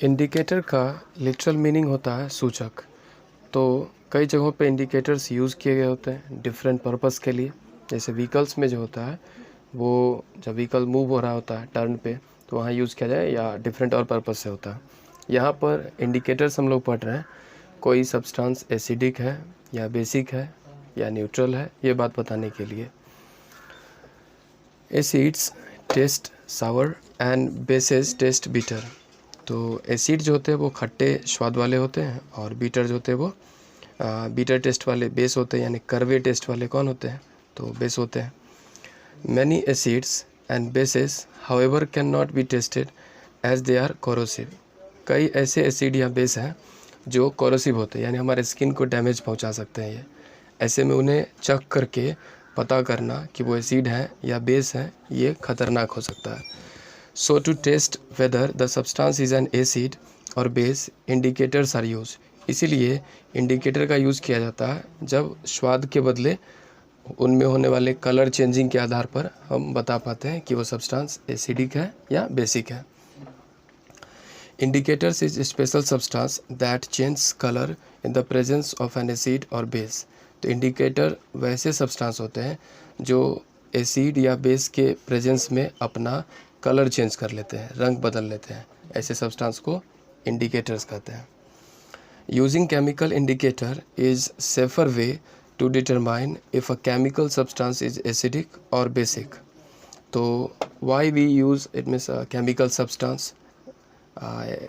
Indicator का literal meaning होता है सूचक। तो कई जगहों पे इंडिकेटर्स यूज़ किए गए होते हैं डिफरेंट पर्पस के लिए। जैसे व्हीकल्स में जो होता है वो जब व्हीकल मूव हो रहा होता है टर्न पे तो वहाँ यूज़ किया जाए, या डिफरेंट और पर्पस से होता है। यहाँ पर इंडिकेटर्स हम लोग पढ़ रहे हैं, कोई सब्सटेंस एसिडिक है या बेसिक है या न्यूट्रल है, ये बात बताने के लिए। Acids taste sour and bases taste bitter. तो एसिड जो होते हैं वो खट्टे स्वाद वाले होते हैं, और बीटर जो होते हैं वो बीटर टेस्ट वाले बेस होते हैं, यानी कड़वे टेस्ट वाले कौन होते हैं, तो बेस होते हैं। Many acids and bases however can not be tested as they are corrosive. कई ऐसे एसिड या बेस हैं जो कोरोसिव होते हैं, यानी हमारे स्किन को डैमेज पहुंचा सकते हैं। ये ऐसे में उन्हें चख करके पता करना कि वो एसिड है या बेस है, ये खतरनाक हो सकता है। So to test whether the substance is an acid or base, indicators are used। इसीलिए इंडिकेटर का यूज़ किया जाता है जब स्वाद के बदले उनमें होने वाले कलर चेंजिंग के आधार पर हम बता पाते हैं कि वो सब्सटेंस एसिडिक है या बेसिक है। Indicators is special substance that change colour in the presence of N acid और बेस। तो इंडिकेटर वैसे सब्सटेंस होते हैं जो एसिड या बेस के प्रेजेंस में अपना कलर चेंज कर लेते हैं, रंग बदल लेते हैं। ऐसे सब्सटेंस को इंडिकेटर्स कहते हैं। Using chemical indicator is safer way to determine if a chemical substance is acidic और बेसिक। तो why we use it means chemical substance,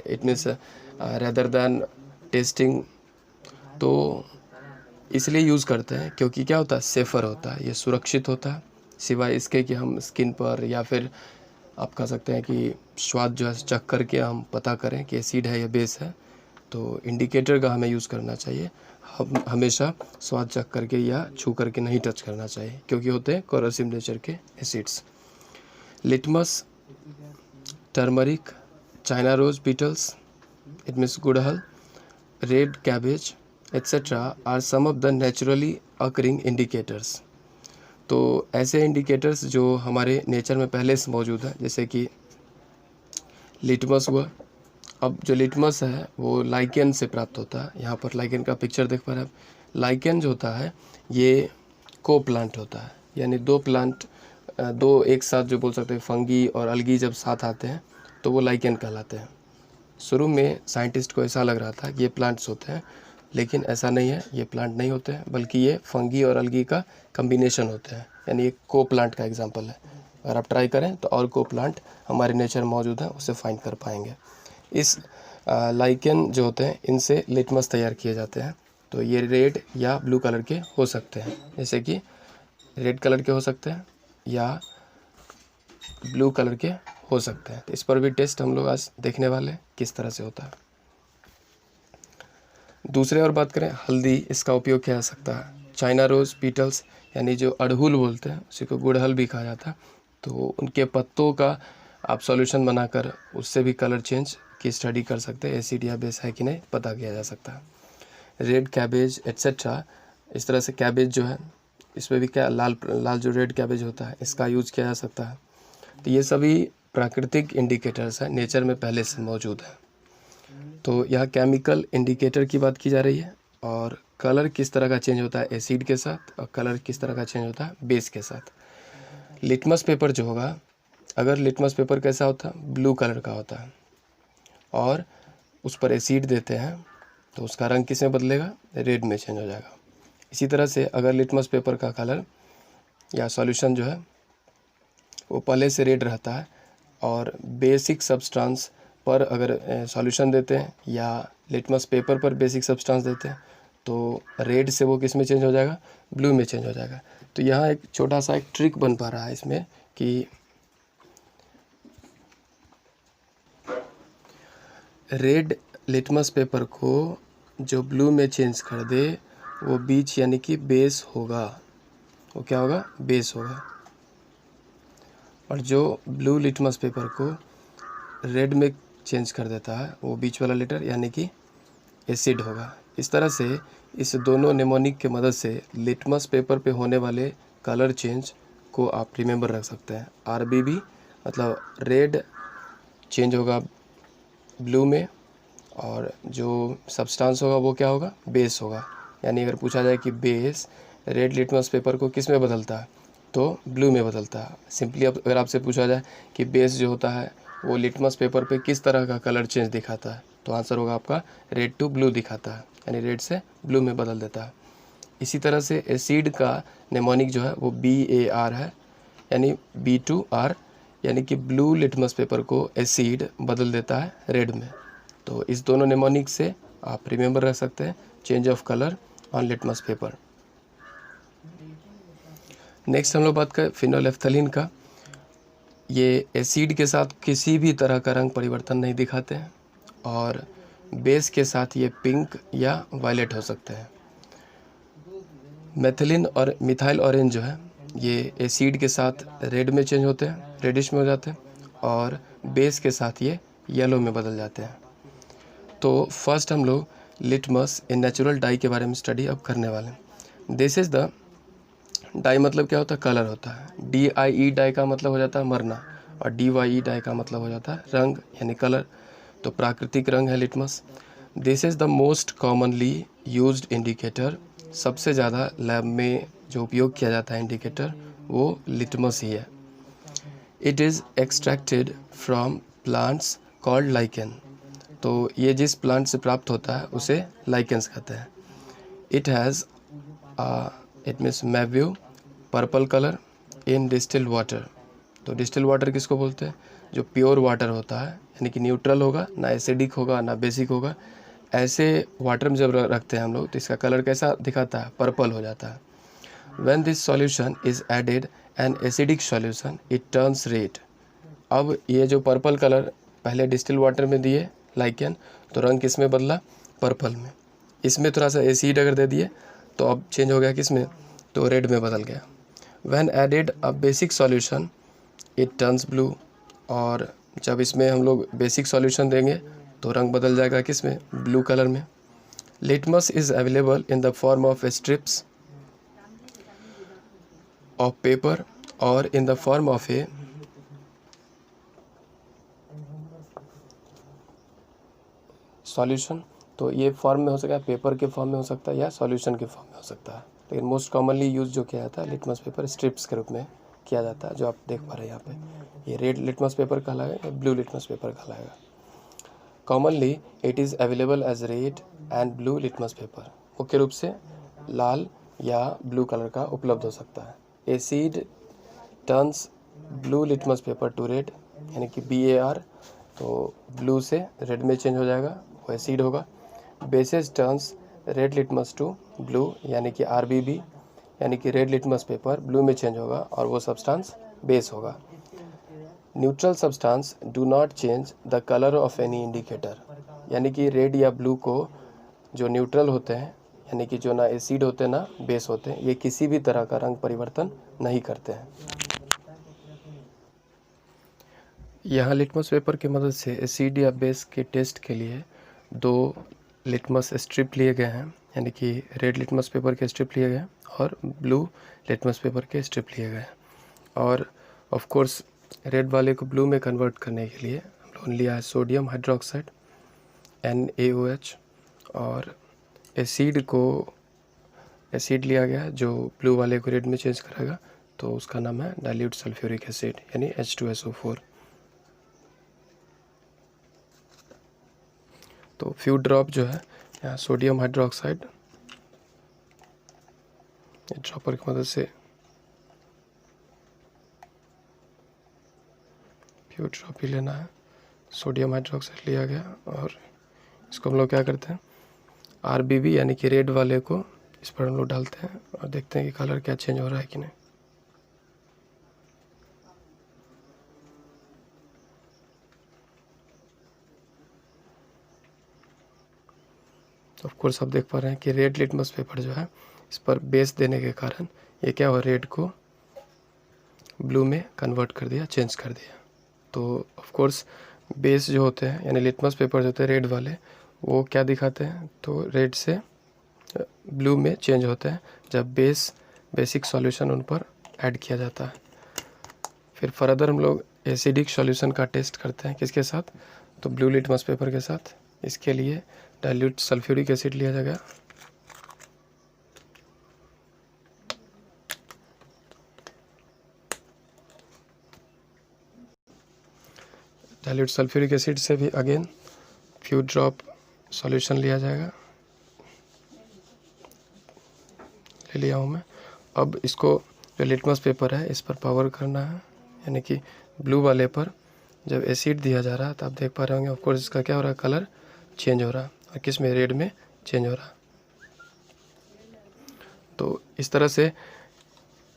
it means rather than testing. तो इसलिए यूज़ करते हैं क्योंकि क्या होता है, सेफ़र होता है, ये सुरक्षित होता है। सिवाय इसके कि हम स्किन पर या फिर आप कह सकते हैं कि स्वाद जो है चख करके हम पता करें कि एसिड है या बेस है, तो इंडिकेटर का हमें यूज़ करना चाहिए। हम हमेशा स्वाद चख करके या छू करके नहीं टच करना चाहिए, क्योंकि होते हैं कोरोसिव नेचर के acids. Litmus, turmeric, China rose petals, it means गुड़हल, red cabbage etcetera are some of the naturally occurring indicators. तो ऐसे इंडिकेटर्स जो हमारे नेचर में पहले से मौजूद है, जैसे कि लिटमस हुआ। अब जो लिटमस है वो लाइकेन से प्राप्त होता है। यहाँ पर लाइकेन का पिक्चर देख पा रहे हैं आप। लाइकेन जो होता है ये को प्लांट होता है, यानी दो प्लांट, दो एक साथ जो बोल सकते हैं, फंगी और अलगी जब साथ आते हैं तो वो लाइकेन कहलाते हैं। शुरू में साइंटिस्ट को ऐसा लग रहा था कि ये प्लांट्स होते हैं, लेकिन ऐसा नहीं है, ये प्लांट नहीं होते हैं, बल्कि ये फंगी और अलगी का कम्बिनेशन होते हैं, यानी एक को प्लांट का एग्जांपल है। अगर आप ट्राई करें तो और को प्लांट हमारे नेचर में मौजूद है, उसे फाइंड कर पाएंगे। इस लाइकेन जो होते हैं इनसे लिटमस तैयार किए जाते हैं। तो ये रेड या ब्लू कलर के हो सकते हैं, जैसे कि रेड कलर के हो सकते हैं या ब्लू कलर के हो सकते हैं। तो इस पर भी टेस्ट हम लोग आज देखने वाले हैं किस तरह से होता है। दूसरे और बात करें, हल्दी, इसका उपयोग किया जा सकता है। चाइना रोज़ पीटल्स, यानी जो अड़हुल बोलते हैं, उसी को गुड़हल भी कहा जाता है। तो उनके पत्तों का आप सॉल्यूशन बनाकर उससे भी कलर चेंज की स्टडी कर सकते हैं, एसिड या बेस है कि नहीं पता किया जा सकता है। रेड कैबेज एट्सेट्रा, इस तरह से कैबेज जो है इसमें भी क्या लाल लाल जो रेड कैबेज होता है इसका यूज़ किया जा सकता है। तो ये सभी प्राकृतिक इंडिकेटर्स हैं, नेचर में पहले से मौजूद है। तो यहाँ केमिकल इंडिकेटर की बात की जा रही है, और कलर किस तरह का चेंज होता है एसिड के साथ, और कलर किस तरह का चेंज होता है बेस के साथ। लिटमस पेपर जो होगा, अगर लिटमस पेपर कैसा होता है, ब्लू कलर का होता है, और उस पर एसिड देते हैं तो उसका रंग किस में बदलेगा, रेड में चेंज हो जाएगा। इसी तरह से अगर लिटमस पेपर का कलर या सॉल्यूशन जो है वो पहले से रेड रहता है, और बेसिक सब्सटेंस पर अगर सॉल्यूशन देते हैं या लिटमस पेपर पर बेसिक सब्सटेंस देते हैं तो रेड से वो किस में चेंज हो जाएगा, ब्लू में चेंज हो जाएगा। तो यहाँ एक छोटा सा एक ट्रिक बन पा रहा है इसमें कि रेड लिटमस पेपर को जो ब्लू में चेंज कर दे वो बीच यानी कि बेस होगा, वो क्या होगा, बेस होगा। और जो ब्लू लिटमस पेपर को रेड में चेंज कर देता है वो बीच वाला लेटर यानी कि एसिड होगा। इस तरह से इस दोनों नेमोनिक के मदद से लिटमस पेपर पे होने वाले कलर चेंज को आप रिमेंबर रख सकते हैं। RBB मतलब रेड चेंज होगा ब्लू में, और जो सब्सटेंस होगा वो क्या होगा, बेस होगा। यानी अगर पूछा जाए कि बेस रेड लिटमस पेपर को किस में बदलता है, तो ब्लू में बदलता है। सिंपली अब अगर आपसे पूछा जाए कि बेस जो होता है वो लिटमस पेपर पे किस तरह का कलर चेंज दिखाता है, तो आंसर होगा आपका रेड टू ब्लू दिखाता है, यानी रेड से ब्लू में बदल देता है। इसी तरह से एसिड का नेमोनिक जो है वो BAR है, यानी B2R, यानी कि ब्लू लिटमस पेपर को एसिड बदल देता है रेड में। तो इस दोनों नेमोनिक से आप रिमेंबर रख सकते हैं change of colour on litmus paper. Next हम लोग बात करें फिनोलेफ्थलीन का। ये एसिड के साथ किसी भी तरह का रंग परिवर्तन नहीं दिखाते हैं और बेस के साथ ये पिंक या वायलेट हो सकते हैं। मेथिलीन और मिथाइल ऑरेंज जो है ये एसिड के साथ रेड में चेंज होते हैं, रेडिश में हो जाते हैं, और बेस के साथ ये येलो में बदल जाते हैं। तो फर्स्ट हम लोग लिटमस इन नेचुरल डाई के बारे में स्टडी अब करने वाले हैं। दिस इज़ द डाई, मतलब क्या होता है, कलर होता है। DIE डाई का मतलब हो जाता है मरना, और DYE डाई का मतलब हो जाता है रंग यानी कलर। तो प्राकृतिक रंग है litmus. This is the most commonly used indicator. सबसे ज़्यादा लैब में जो उपयोग किया जाता है इंडिकेटर वो लिटमस ही है। It is extracted from plants called lichen. तो ये जिस प्लांट से प्राप्त होता है उसे लाइकेंस कहते हैं। It has it means mauve purple colour in distilled water. तो डिस्टिल्ड वाटर किसको बोलते हैं, जो प्योर वाटर होता है, यानी कि न्यूट्रल होगा, ना एसिडिक होगा ना बेसिक होगा। ऐसे वाटर में जब रखते हैं हम लोग तो इसका कलर कैसा दिखाता है, पर्पल हो जाता है। When this solution is added an acidic solution it turns red. अब ये जो पर्पल कलर पहले डिस्टिल्ड वाटर में दिए लाइकेन, तो रंग किस में बदला, पर्पल में। इसमें थोड़ा सा एसिड अगर दे दिए तो अब चेंज हो गया किस में, तो रेड में बदल गया। When added a basic solution it turns blue. और जब इसमें हम लोग बेसिक सॉल्यूशन देंगे तो रंग बदल जाएगा किस में, ब्लू कलर में। Litmus is available in the form of strips of paper और in the form of a solution. तो ये फॉर्म में हो सकता है, पेपर के फॉर्म में हो सकता है या सॉल्यूशन के फॉर्म में हो सकता है। लेकिन मोस्ट कॉमनली यूज जो किया जाता है लिटमस पेपर स्ट्रिप्स के रूप में किया जाता है, जो आप देख पा रहे हैं यहाँ पे। ये रेड लिटमस पेपर कहलाएगा या ब्लू लिटमस पेपर कहलाएगा। Commonly it is available as red and blue litmus paper. मुख्य रूप से लाल या ब्लू कलर का उपलब्ध हो सकता है। Asset turns blue litmus paper two red, यानी कि BAR। तो ब्लू से रेड में चेंज हो जाएगा, वो एसिड होगा। Bases turns red litmus to blue, यानी कि RBB, यानी कि रेड लिटमस पेपर ब्लू में चेंज होगा और वो सब्सटेंस बेस होगा। Neutral substance do not change the colour of any indicator, यानी कि रेड या ब्लू को जो न्यूट्रल होते हैं, यानी कि जो ना एसिड होते हैं ना बेस होते हैं, ये किसी भी तरह का रंग परिवर्तन नहीं करते हैं। यहाँ लिटमस पेपर की मदद से एसिड या बेस के टेस्ट के लिए 2 लिटमस स्ट्रिप लिए गए हैं, यानी कि रेड लिटमस पेपर के स्ट्रिप लिए गए हैं और ब्लू लिटमस पेपर के स्ट्रिप लिए गए हैं। और ऑफ कोर्स रेड वाले को ब्लू में कन्वर्ट करने के लिए हम लोगों ने लिया है सोडियम हाइड्रोक्साइड NaOH, और एसिड लिया गया जो ब्लू वाले को रेड में चेंज करेगा, तो उसका नाम है डाइल्यूट सल्फ्यूरिक एसिड यानी H2SO4। तो फ्यू ड्रॉप जो है यहाँ सोडियम हाइड्रोक्साइड ड्रॉपर की मदद से फ्यू ड्रॉप ही लेना है। सोडियम हाइड्रोक्साइड लिया गया और इसको हम लोग क्या करते हैं, RBB यानी कि रेड वाले को इस पर हम लोग डालते हैं और देखते हैं कि कलर क्या चेंज हो रहा है कि नहीं। तो ऑफ कोर्स आप देख पा रहे हैं कि रेड लिटमस पेपर जो है इस पर बेस देने के कारण ये क्या हुआ, रेड को ब्लू में कन्वर्ट कर दिया, चेंज कर दिया। तो ऑफ कोर्स बेस जो होते हैं यानी लिटमस पेपर जो होते हैं रेड वाले, वो क्या दिखाते हैं, तो रेड से ब्लू में चेंज होते हैं जब बेसिक सॉल्यूशन उन पर ऐड किया जाता है। फिर फर्दर हम लोग एसिडिक सॉल्यूशन का टेस्ट करते हैं किसके साथ, तो ब्लू लिटमस पेपर के साथ। इसके लिए डाइल्यूट सल्फ्यूरिक एसिड लिया जाएगा। डाइल्यूट सल्फ्यूरिक एसिड से भी अगेन फ्यू ड्रॉप सॉल्यूशन लिया जाएगा, ले लिया हूँ मैं। अब इसको जो लिटमस पेपर है इस पर पावर करना है, यानी कि ब्लू वाले पर जब एसिड दिया जा रहा है तो आप देख पा रहे होंगे ऑफकोर्स इसका क्या हो रहा है, कलर चेंज हो रहा है, और किस में, रेड में चेंज हो रहा है। तो इस तरह से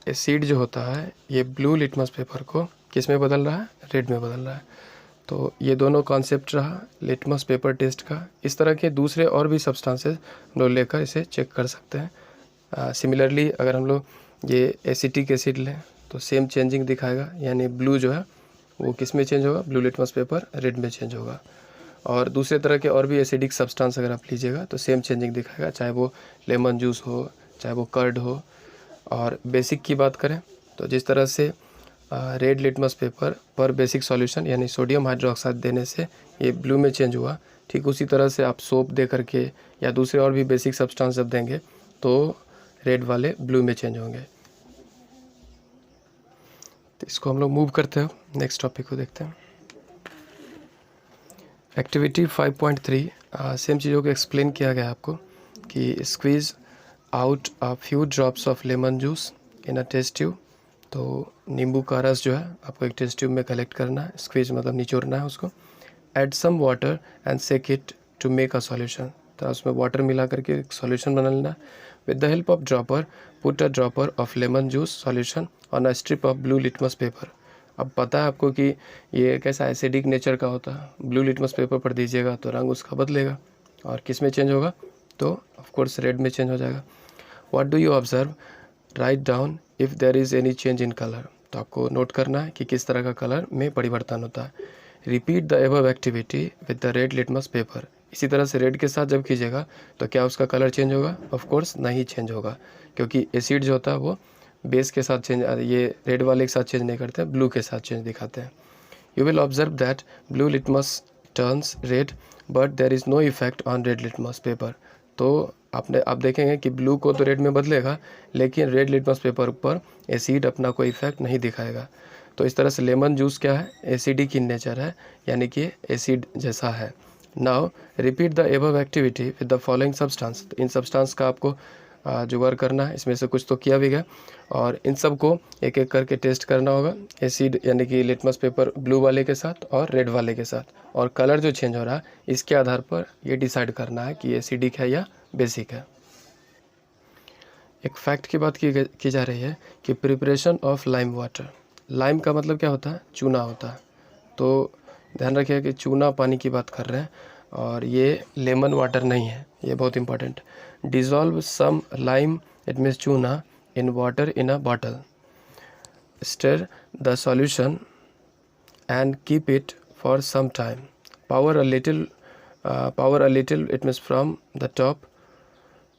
एसिड जो होता है ये ब्लू लिटमस पेपर को किस में बदल रहा है, रेड में बदल रहा है। तो ये दोनों कॉन्सेप्ट रहा लिटमस पेपर टेस्ट का। इस तरह के दूसरे और भी सब्सटेंसेस हम लोग लेकर इसे चेक कर सकते हैं। सिमिलरली अगर हम लोग ये एसिटिक एसिड लें तो सेम चेंजिंग दिखाएगा, यानी ब्लू जो है वो किस में चेंज होगा, ब्लू लिटमस पेपर रेड में चेंज होगा। और दूसरे तरह के और भी एसिडिक सब्सटेंस अगर आप लीजिएगा तो सेम चेंजिंग दिखाएगा, चाहे वो लेमन जूस हो, चाहे वो कर्ड हो। और बेसिक की बात करें तो जिस तरह से रेड लिटमस पेपर पर बेसिक सॉल्यूशन यानी सोडियम हाइड्रोक्साइड देने से ये ब्लू में चेंज हुआ, ठीक उसी तरह से आप सोप दे करके या दूसरे और भी बेसिक सब्सटेंस जब देंगे तो रेड वाले ब्लू में चेंज होंगे। तो इसको हम लोग मूव करते हैं, नेक्स्ट टॉपिक को देखते हैं। एक्टिविटी 5.3 सेम चीज़ों को एक्सप्लेन किया गया है आपको कि squeeze out a few drops of lemon juice in a test tube. तो नींबू का रस जो है आपको एक टेस्ट ट्यूब में कलेक्ट करना है, स्क्वीज मतलब निचोड़ना है उसको। Add some water and shake it to make a solution, तो उसमें वाटर मिला करके एक सॉल्यूशन बना लेना। With the help of dropper put a dropper of lemon juice solution on a strip of blue litmus paper. अब पता है आपको कि ये कैसा एसिडिक नेचर का होता है, ब्लू लिटमस पेपर पर दीजिएगा तो रंग उसका बदलेगा, और किस में चेंज होगा, तो ऑफकोर्स रेड में चेंज हो जाएगा। What do you observe, write down if there is any change in colour, तो आपको नोट करना है कि किस तरह का कलर में परिवर्तन होता है। Repeat the above activity with the red litmus paper, इसी तरह से रेड के साथ जब कीजिएगा तो क्या उसका कलर चेंज होगा, ऑफकोर्स नहीं चेंज होगा, क्योंकि एसिड जो होता है वो बेस के साथ चेंज, ये रेड वाले के साथ चेंज नहीं करते, ब्लू के साथ चेंज दिखाते हैं। You will observe that blue litmus turns red but there is no effect on red litmus paper. तो आप देखेंगे कि ब्लू को तो रेड में बदलेगा, लेकिन रेड लिटमस पेपर पर एसिड अपना कोई इफेक्ट नहीं दिखाएगा। तो इस तरह से लेमन जूस क्या है, एसिडिक इन नेचर है, यानी कि एसिड जैसा है। Now repeat the above activity with the following substance, in substance का आपको जुगाड़ करना है, इसमें से कुछ तो किया भी गया, और इन सब को एक एक करके टेस्ट करना होगा, एसिड यानी कि लिटमस पेपर ब्लू वाले के साथ और रेड वाले के साथ, और कलर जो चेंज हो रहा है इसके आधार पर ये डिसाइड करना है कि एसिडिक है या बेसिक है। एक फैक्ट की बात की जा रही है कि preparation of lime water, lime का मतलब क्या होता है, चूना होता है। तो ध्यान रखिए कि चूना पानी की बात कर रहे हैं, और ये लेमन वाटर नहीं है, ये बहुत important. Dissolve some lime, it means चूना, in water in a bottle, stir the solution and keep it for some time. Power a little, it means from the top.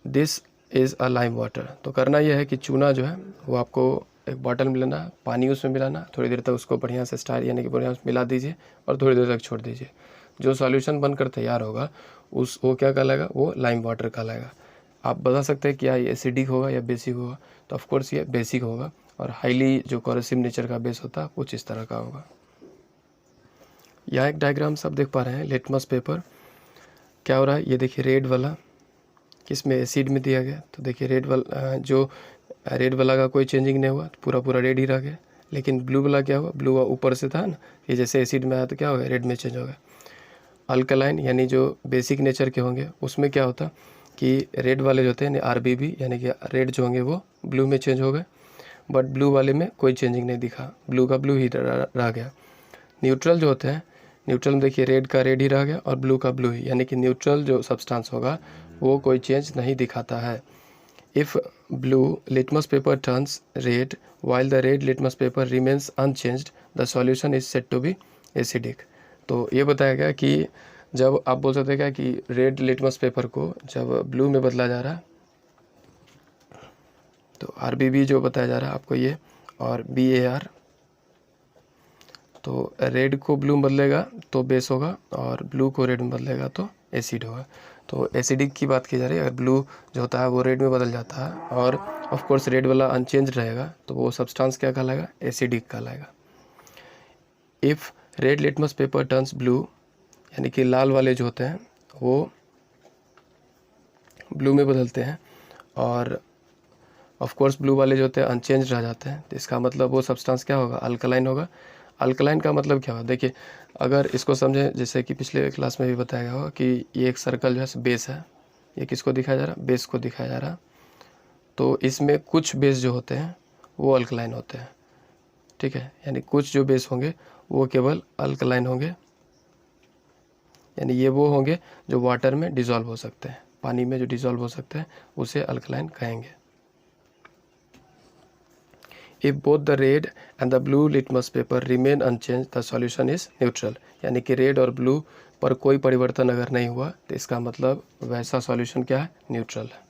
This is a lime water. तो करना यह है कि चूना जो है वो आपको एक बॉटल में लेना, पानी उसमें मिलाना, थोड़ी देर तक उसको बढ़िया से स्टार यानी कि बढ़िया मिला दीजिए और थोड़ी देर तक छोड़ दीजिए। जो सॉल्यूशन बनकर तैयार होगा वो क्या कहलाएगा, वो लाइम वाटर कहलाएगा। आप बता सकते हैं कि ये एसिडिक होगा या बेसिक होगा, तो ऑफकोर्स ये बेसिक होगा, और हाईली जो कोरोसिव नेचर का बेस होता है कुछ इस तरह का होगा। यहाँ एक डायग्राम सब देख पा रहे हैं, लिटमस पेपर क्या हो रहा है, ये देखिए रेड वाला किस में, एसिड में दिया गया, तो देखिए रेड वाला का कोई चेंजिंग नहीं हुआ, तो पूरा रेड ही रह गया। लेकिन ब्लू वाला क्या हुआ, ब्लू ऊपर से था ना, ये जैसे एसिड में आया तो क्या हो गया, रेड में चेंज हो गया। अल्कलाइन यानी जो बेसिक नेचर के होंगे उसमें क्या होता कि रेड वाले जो होते हैं RBB यानी कि रेड जो होंगे वो ब्लू में चेंज हो गए, बट ब्लू वाले में कोई चेंजिंग नहीं दिखा, ब्लू का ब्लू ही रह गया। न्यूट्रल जो होते हैं, न्यूट्रल में देखिए रेड का रेड ही रह गया और ब्लू का ब्लू ही, यानी कि न्यूट्रल जो सब्सटेंस होगा वो कोई चेंज नहीं दिखाता है। If blue litmus paper turns red while the red litmus paper remains unchanged, the solution is said to be acidic. तो ये बताया गया कि जब आप बोल सकते हैं क्या कि रेड लिटमस पेपर को जब ब्लू में बदला जा रहा है, तो RBB जो बताया जा रहा है आपको ये, और BAR, तो रेड को ब्लू में बदलेगा तो बेस होगा, और ब्लू को रेड में बदलेगा तो एसिड होगा। तो एसिडिक की बात की जा रही है, अगर ब्लू जो होता है वो रेड में बदल जाता है और ऑफ कोर्स रेड वाला अनचेंज रहेगा तो वो सब्सटेंस क्या कहलाएगा, एसिडिक कहलाएगा। If red litmus paper turns blue, यानी कि लाल वाले जो होते हैं वो ब्लू में बदलते हैं और ऑफ कोर्स ब्लू वाले जो होते हैं अनचेंज रह जाते हैं, तो इसका मतलब वो सब्सटेंस क्या होगा, अल्कलाइन होगा। अल्कलाइन का मतलब क्या होगा, देखिए अगर इसको समझें, जैसे कि पिछले क्लास में भी बताया गया होगा कि ये एक सर्कल जो है बेस है, ये किसको दिखाया जा रहा है, बेस को दिखाया जा रहा है। तो इसमें कुछ बेस जो होते हैं वो अल्कलाइन होते हैं, ठीक है, यानी कुछ जो बेस होंगे वो केवल अल्कलाइन होंगे, यानी ये वो होंगे जो वाटर में डिज़ोल्व हो सकते हैं, पानी में जो डिज़ोल्व हो सकते हैं उसे अल्कलाइन कहेंगे। If both the red and the blue litmus paper remain unchanged, the solution is neutral, यानी कि रेड और ब्लू पर कोई परिवर्तन अगर नहीं हुआ तो इसका मतलब वैसा सॉल्यूशन क्या है, न्यूट्रल है।